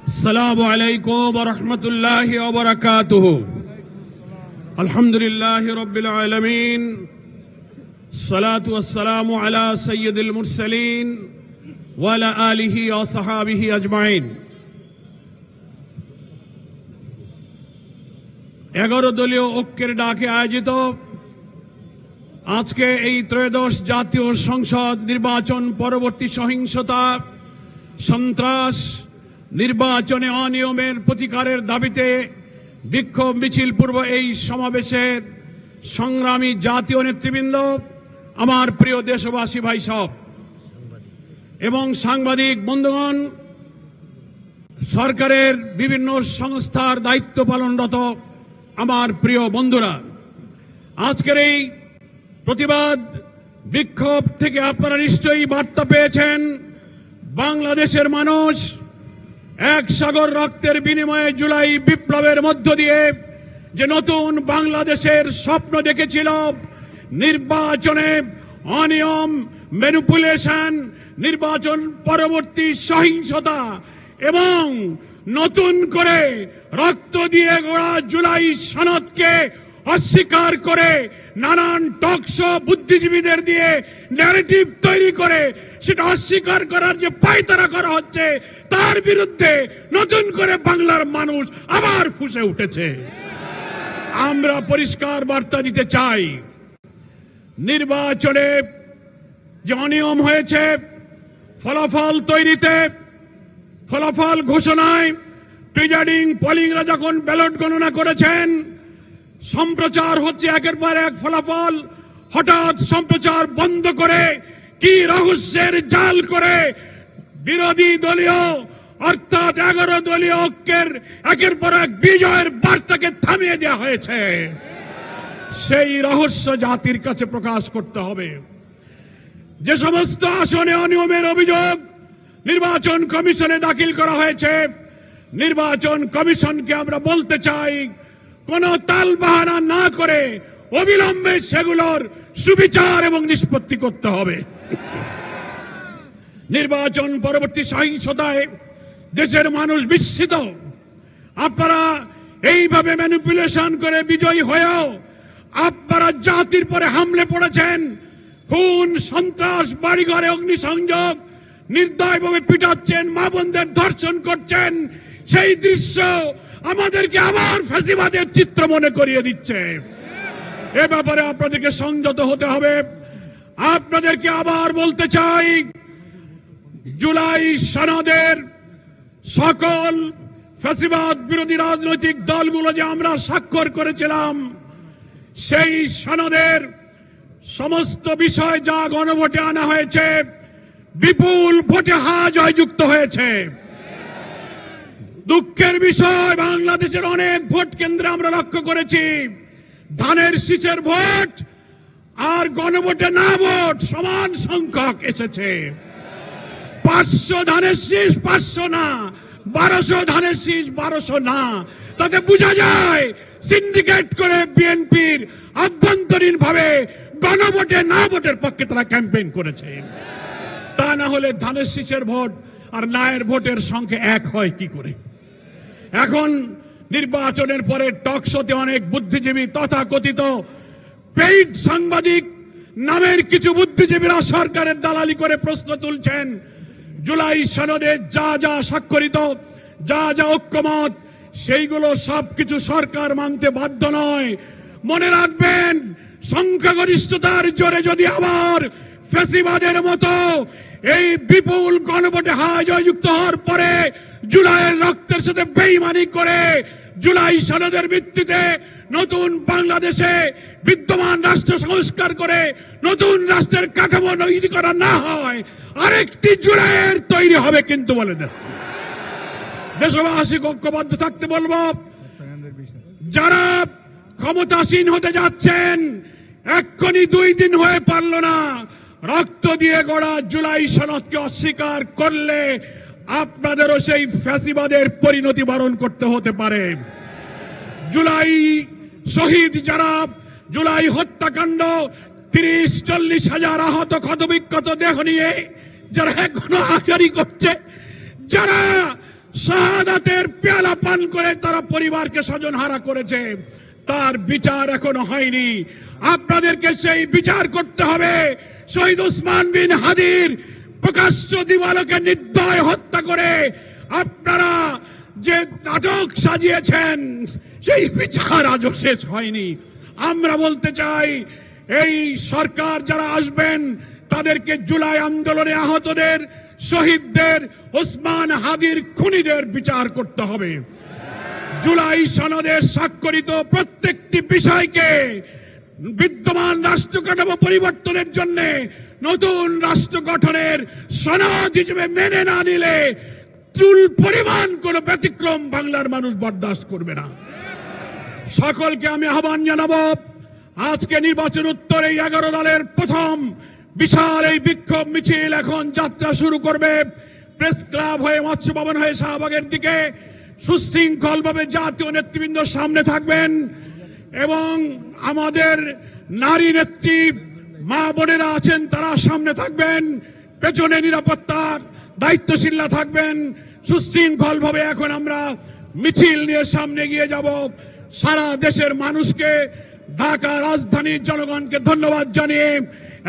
السلام عليكم ورحمة الله وبركاته. الحمد لله رب العالمين. الصلاة والسلام على سيد المرسلين وعلى آله وصحابه أجمعين. 11 দলীয় ঐক্যের ডাকে আয়োজিত আজকে এই ত্রয়োদশ জাতীয় সংসদ নির্বাচন পরবর্তী সহিংসতা, সন্ত্রাস, নির্বাচনে অনিয়মের প্রতিকারের দাবিতে বিক্ষোভ মিছিল পূর্ব এই সমাবেশের সংগ্রামী জাতীয় নেতৃবৃন্দ, আমার প্রিয় দেশবাসী ভাই সব এবং সাংবাদিক বন্ধুগণ, সরকারের বিভিন্ন সংস্থার দায়িত্ব পালনরত আমার প্রিয় বন্ধুরা, আজকের এই প্রতিবাদ বিক্ষোভ থেকে আপনারা নিশ্চয়ই বার্তা পেয়েছেন। বাংলাদেশের মানুষ এক সাগর রক্তের বিনিময়ে জুলাই বিপ্লবের মধ্য দিয়ে যে নতুন বাংলাদেশের স্বপ্ন দেখেছিল, নির্বাচনে অনিয়ম, ম্যানিপুলেশন, নির্বাচন পরবর্তী সহিংসতা এবং নতুন করে রক্ত দিয়ে গড়া জুলাই সনদকে অস্বীকার করে নানান টকশো বুদ্ধিজীবীদের দিয়ে ন্যারেটিভ তৈরি করে সেটা অস্বীকার করার যে পায়তারা করা হচ্ছে, তার বিরুদ্ধে নতুন করে বাংলার মানুষ আবার ফুঁসে উঠেছে। আমরা পরিষ্কার বার্তা দিতে চাই, নির্বাচনে যে অনিয়ম হয়েছে, ফলাফল তৈরিতে, ফলাফল ঘোষণায়, প্রিজাইডিং পোলিংরা যখন ব্যালট গণনা করেছেন, সম্প্রচার হচ্ছে একের পর এক ফলাফল, হঠাৎ সম্প্রচার বন্ধ করে কি রহস্যের জাল করে বিরোধী দলীয় অর্থাৎ 11 দলীয় ঐক্যের একের পর এক বিজয়ের বার্তাকে থামিয়ে দেওয়া হয়েছে। সেই রহস্য জাতির কাছে প্রকাশ করতে হবে। যে সমস্ত আসনে অনিয়মের অভিযোগ নির্বাচন কমিশনে দাখিল করা হয়েছে, নির্বাচন কমিশনকে আমরা বলতে চাই, কোন তালবাহানা না করে অবিলম্বে সেগুলোর সুবিচার এবং নিষ্পত্তি করতে হবে। নির্বাচন পরবর্তী সহিংসতায় দেশের মানুষ বিস্মিত। আপনারা এইভাবে ম্যানিপুলেশন করে বিজয়ী হয়েও আপনারা জাতির পরে হামলে পড়েছেন, খুন, সন্ত্রাস, বাড়িঘরে অগ্নিসংযোগ, নির্দয়ভাবে পিটাচ্ছেন, মা বোনদের ধর্ষণ করছেন। সেই দৃশ্য আমাদেরকে আবার ফ্যাসিবাদের চিত্র মনে করিয়ে দিচ্ছে। এ ব্যাপারে আপনাদেরকে সংযত হতে হবে। আপনাদেরকে আবার বলতে চাই, জুলাই সনদের সকল ফ্যাসিবাদ বিরোধী রাজনৈতিক দলগুলো যে আমরা স্বাক্ষর করেছিলাম, সেই সনদের সমস্ত বিষয় যা গণভোটে আনা হয়েছে, বিপুল ভোটে হা জয়যুক্ত হয়েছে। দুঃখের বিষয়, বাংলাদেশের অনেক ভোট কেন্দ্রে আমরা লক্ষ্য করেছি ধানের শীষের ভোট আর গণভোটে না ভোট সমান সংখ্যক এসেছে। 500 ধানের শীষ 500 না, 1200 ধানের শীষ 1200 না। তাতে বোঝা যায় সিন্ডিকেট করে বিএনপির আভ্যন্তরীণ ভাবে গণভোটে না ভোটের পক্ষে তারা ক্যাম্পেইন করেছে। তা না হলে ধানের শীষের ভোট আর নায়ের ভোটের সংখ্যা এক হয় কি করে? এখন নির্বাচনের পরে টকশোতে অনেক বুদ্ধিজীবী তথাকথিত পেইড সাংবাদিক নামের কিছু বুদ্ধিজীবীরা সরকারের দালালি করে প্রশ্ন তুলছেন, জুলাই সনদে যা যা স্বাক্ষরিত, যা যা ঐক্যমত, সেইগুলো সবকিছু সরকার মানতে বাধ্য নয়। মনে রাখবেন, সংখ্যাগরিষ্ঠতার জোরে যদি আবার ফ্যাসিবাদের মতো এই বিপুল গণভোটে হা জয়যুক্ত হওয়ার পরে জুলাইয়ের রক্তের সাথে বেইমানি করে জুলাই সনদের ভিত্তিতে নতুন বাংলাদেশে বিদ্যমান রাষ্ট্র সংস্কার করে নতুন রাষ্ট্রের কাঠামো তৈরি করা না হয়, আরেকটি জুলাইয়ের তৈরি হবে কিন্তু বলে দেন। দেশবাসী ঐক্যবদ্ধ থাকতে বলবো। যারা ক্ষমতাসীন হতে যাচ্ছেন, এক্ষুনি 2 দিন হয়ে পারল না, রক্ত দিয়ে গড়া জুলাই সনদকে অস্বীকার করলে আপনাদেরও সেই ফ্যাসিবাদের পরিণতি বরণ করতে হতে পারে। জুলাই শহীদ যারা, জুলাই হত্যাকাণ্ড, 30-40 হাজার আহত ক্ষতবিক্ষত দেহ নিয়ে যারা এখনো আহারি করছে, যারা শাহাদাতের পেয়ালা পান করে তারা পরিবারকে স্বজনহারা করেছে, তার বিচার এখনো হয়নি। আপনাদেরকে সেই বিচার করতে হবে। শহীদ ওসমান বিন হাদির প্রকাশ্য দিবালোকে নির্দয় হত্যা করে আপনারা যে নাটক সাজিয়েছেন, সেই বিচার আজও শেষ হয়নি। আমরা বলতে চাই, এই সরকার যারা আসবেন তাদেরকে জুলাই আন্দোলনে আহতদের, শহীদদের, ওসমান হাদির খুনিদের বিচার করতে হবে। জুলাই সনদে স্বাক্ষরিত প্রত্যেকটি বিষয়কে বিদ্যমান রাষ্ট্র কাঠামো পরিবর্তনের জন্য নতুন রাষ্ট্র গঠনের সনদ হিসেবে মেনে না নিলে চুল পরিমাণ কোন ব্যতিক্রম বাংলার মানুষ বরদাস্ত করবে না। সকলকে আমি আহ্বান জানাবো, আজকে নির্বাচন উত্তর এই 11 দলের প্রথম বিশাল এই বিক্ষোভ মিছিল এখন যাত্রা শুরু করবে। প্রেস ক্লাব হয়ে, মৎস্য ভবন হয়ে শাহবাগের দিকে সুশৃঙ্খলভাবে জাতীয় নেতৃবৃন্দ সামনে থাকবেন এবং আমাদের নারী নেত্রী মা বোনেরা আছেন তারা সামনে থাকবেন, পেছনে নিরাপত্তার দায়িত্বশীলরা থাকবেন। সুশৃঙ্খলভাবে এখন আমরা মিছিল নিয়ে সামনে গিয়ে যাব। সারা দেশের মানুষকে, ঢাকা রাজধানীর জনগণকে ধন্যবাদ জানিয়ে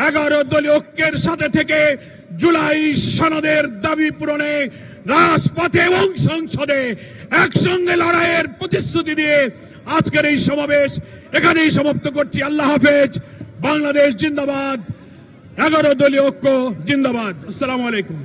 11 দলীয় ঐক্যের সাথে থেকে জুলাই সনদের দাবি পূরণে রাজপথে এবং সংসদে একসঙ্গে লড়াইয়ের প্রতিশ্রুতি দিয়ে আজকের এই সমাবেশ এখানেই সমাপ্ত করছি। আল্লাহ হাফেজ। বাংলাদেশ জিন্দাবাদ। 11 দলীয় ঐক্য জিন্দাবাদ। আসসালামু আলাইকুম।